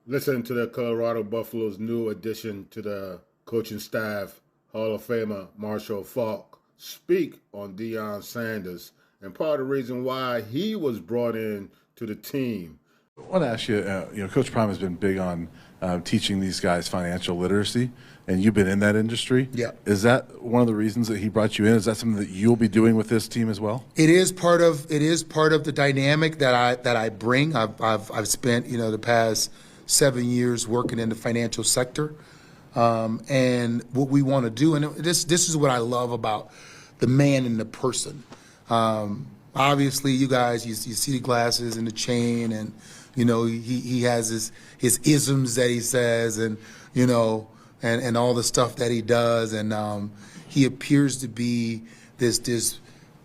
Listen to the Colorado Buffaloes' new addition to the coaching staff, Hall of Famer Marshall Faulk, speak on Deion Sanders and part of the reason why he was brought in to the team. I want to ask you, Coach Prime has been big on teaching these guys financial literacy, and you've been in that industry. Yeah. Is that one of the reasons that he brought you in? Is that something that you'll be doing with this team as well? It is part of the dynamic that I bring. I've spent the past 7 years working in the financial sector, and what we want to do, and this is what I love about the man and the person. Obviously, you guys, you see the glasses and the chain, and he has his isms that he says, and and all the stuff that he does, and he appears to be this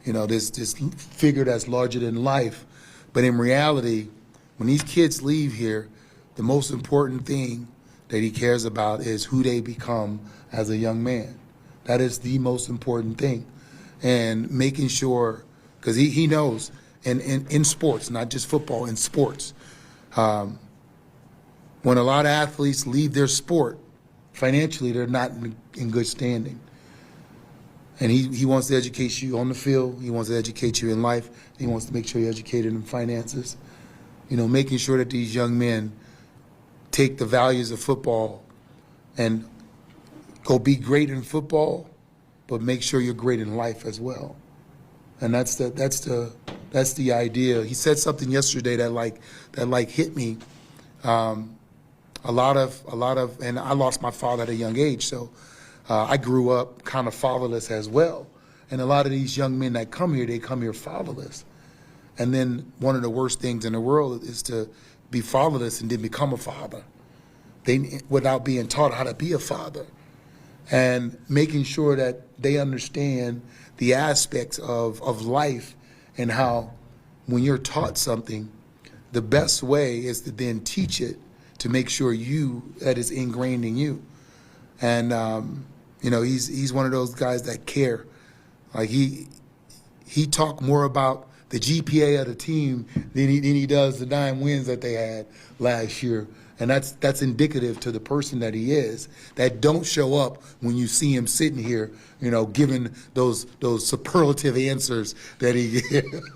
figure that's larger than life. But in reality, when these kids leave here, the most important thing that he cares about is who they become as a young man. That is the most important thing, and making sure, because he knows, in sports, not just football, in sports, when a lot of athletes leave their sport, financially they're not in good standing. And he wants to educate you on the field. He wants to educate you in life. He wants to make sure you're educated in finances. Making sure that these young men take the values of football and go be great in football, but make sure you're great in life as well. And that's the idea. He said something yesterday that hit me. A lot of, and I lost my father at a young age, so I grew up kind of fatherless as well. And a lot of these young men that come here, they come here fatherless. And then one of the worst things in the world is to be fatherless and then become a father, without being taught how to be a father. And making sure that they understand the aspects of life, and how when you're taught something, the best way is to then teach it to make sure that is ingrained in you. And he's one of those guys that care. Like he talked more about the GPA of the team than he does the 9 wins that they had last year. And that's indicative to the person that he is, that don't show up when you see him sitting here, giving those superlative answers that he gives.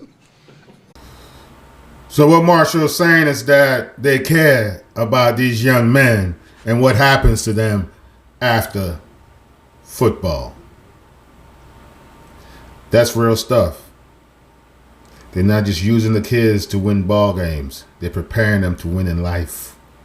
So what Marshall is saying is that they care about these young men and what happens to them after football. That's real stuff. They're not just using the kids to win ball games. They're preparing them to win in life.